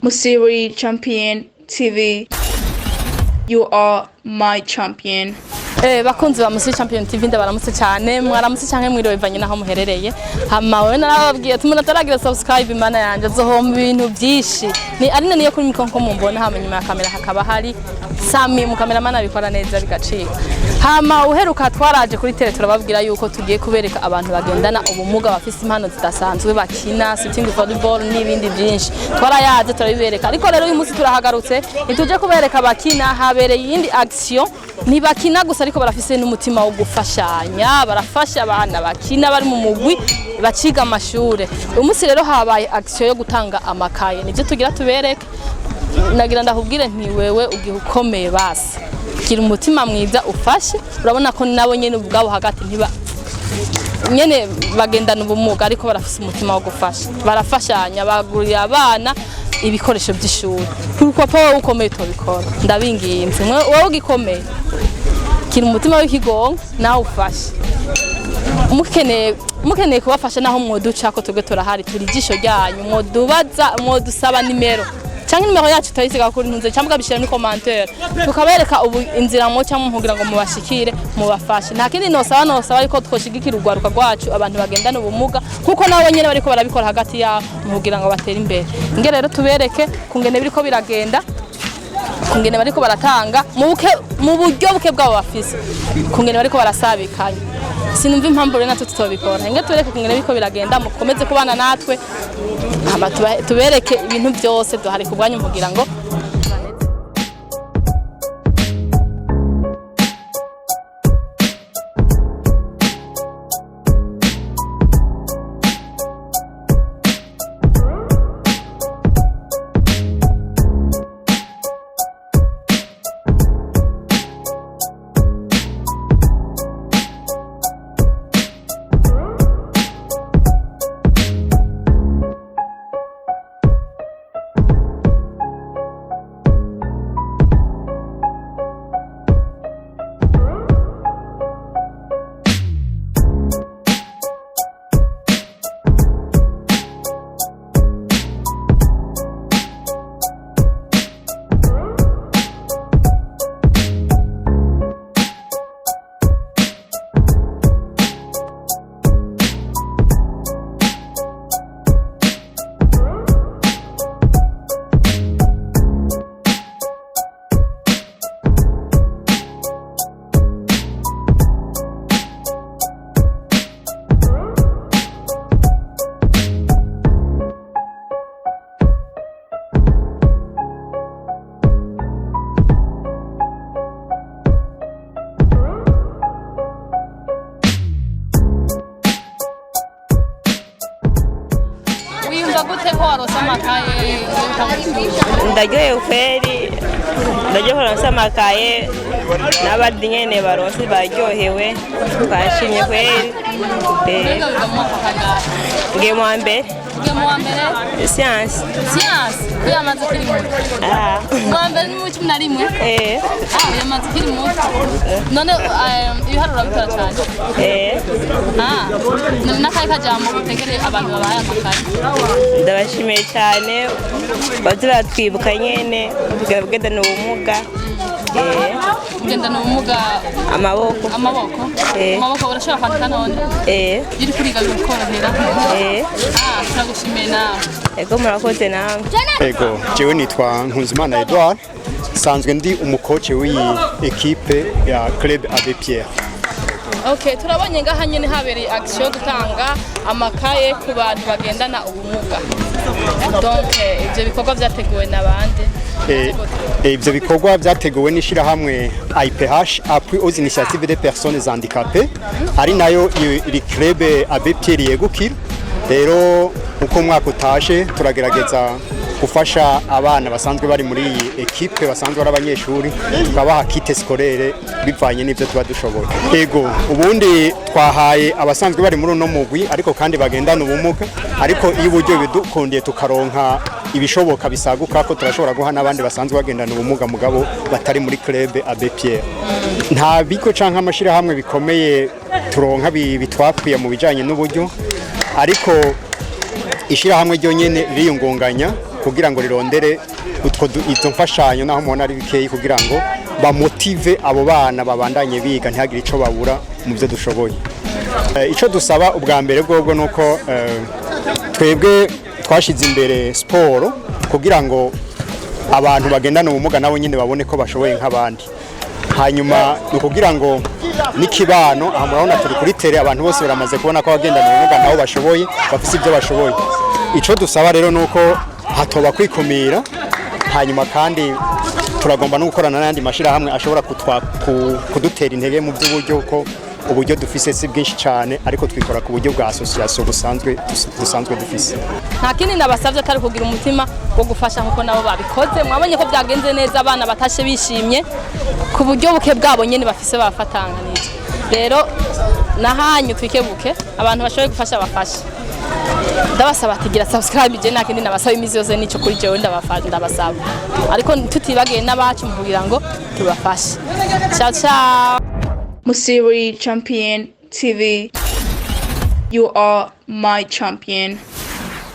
Musiri Champion TV. You are my champion. Bakunzi ba Musiri Champion TV ndabaramutse cyane mwaramutse cyane mwiriwe bivanye naho muherereye hama we narababwiye ati umuntu ataragira subscribe imana yanje zohomba ibintu byinshi ni ari niyo kuri mikonko mumbona hama nyuma ya kamera hakaba hari Sami mu kameramana abikora neza bigacika hama uheruka twaraje kuri tele turababwira yuko tugiye kubereka abantu bagendana ubumuga bafise impano zidasanzwe bakina sitting volleyball n'ibindi byinshi twarayaje turabibereka ariko rero uyu munsi turahagarutse nituje kubereka bakina habereye yindi action ni bakina gusa ariko barafise n'umutima wo gufashanya barafasha abana bakina bari mu mugwi baciga amashure umunsi rero habaye action yo gutanga amakaye nivyo tugira tubereke nagira ndahubwire nti wewe ugiye ukomeye basi gira umutima mwiza ufashe urabona ko nabo nyene ubwabo hagati ntiba nyene bagendana ubumuga ariko barafise umutima wo gufasha barafashanya bagurira abana ibikoresho by'ishuri kuko po ukomeye tobikora ndabinginze wowe ugikomeye gira umutima w'ikigongo nawe ufashe mukeneye kubafasha naho mwoduca ko twebwe turahari turi jisho ryanyu mwodubaza mwodusaba nimero cyangwa nimero yacu tayisiga kuri ntunze cyangwa bishira ni commentaire tukabereka ubu inzira mo cyangwa muhugira ngo mubashikire mubafashe nta kindi nosaba ariko twoshigikira urwaruka rwacu abantu bagendana ubumuga kuko nabo nyene bariko barabikora hagati ya muhugira ngo batera imbere nge rero tubereke kungene biriko biragenda kungene bariko baratanga mu buryo buke bwabo bafise kungene bariko barasabikanya sinumva impamvu rero natwe tutobikora nge tubereke kungene biriko biragenda mukomeze kubana natwe hama tubereke ibintu byose duhari kubwanyu mugira ngo ndagiye kweri ndagiye kuronsa amakaye n'abandi nyene baronse baryohewe twashimye kweri ngiye mu wa mbere science yamaze kiri muto mu wa mbere ni mu 11 yamaze kiri muto none ibiharuro bitara cyane n'akaye kajambo gutegere abantu babaye amakaye ndabashimiye cyane bazira twibuka nyene kubagendana ubumuga kugendana ubumuga amaboko urashobora kwandika none iri kuriga bikorohera turagushimiye nawe ego murakoze nawe ego jewe nitwa Nkunzimana Edouard sanzwe ndi umukoci w'iyi equipe ya Club AB Pierre. Okay, turabonye ngaha nyene habereye action yo gutanga amakaye ku bantu bagendana ubumuga. Donc ivyo bikorwa vyateguwe nabande? Ivyo bikorwa vyateguwe n'ishira hamwe IPH appui aux initiatives des personnes handicapées ari nayo iri Club AB Pierre yegukira. Rero uko mwaka utashe turagerageza gufasha abana basanzwe bari muri iyi equipe basanzwe ari abanyeshuri tukabaha kit scolaire bivanye n'ivyo tuba dushoboye. Yego ubundi twahaye abasanzwe bari muri uno mugwi ariko kandi bagendana ubumuga ariko iyo uburyo bidukundiye tukaronka ibishoboka bisaguka ko turashobora guha nabandi basanzwe bagendana ubumuga mugabo batari muri Club AB Pierre. Nta bigo canke amashira hamwe bikomeye turonka bitwakwiye mu bijanye n'uburyo ariko ishira hamwe ryo nyene riyungunganya kugira ngo rirondere izo mfashanyo naho mubona ari bikeyi kugira ngo bamotive abo bana babandanye biga ntihagire ico babura mu byo dushoboye. Ico dusaba ubwa mbere bwobwo nuko twebwe twashize imbere sport kugira ngo abantu bagendana ubumuga nabo nyine babone ko bashoboye nk'abandi. Hanyuma kugira ngo nikibano aha murabona turi kuri tele abantu bose baramaze kubona ko bagendana ubumuga nabo bashoboye bafise ibyo bashoboye. Ico dusaba rero nuko hatoba kwikumira, hanyuma kandi turagomba no gukorana n'andi mashirahamwe ashobora kudutera intege mu by'uburyo ko uburyo dufise si bwinshi cyane ariko twikora ku buryo bwa association dusanzwe dufise. Nta kindi nabasavye atari kugira umutima wo gufasha nkuko nabo babikoze. Mwabonye ko byagenze neza, abana batashe bishimye ku buryo buke bwabo nyene bafise bafatanganije. Rero nahanyu twikebuke abantu bashoboye gufasha bafasha. Ndabasaba tigira subscribe je nakindi nabasaba imizi yose nico kuri jewe ndabasaba. Ariko tutibagiye n'abacu kugira ngo tubafashe. Ciao ciao. Musiri Champion TV, you are my champion.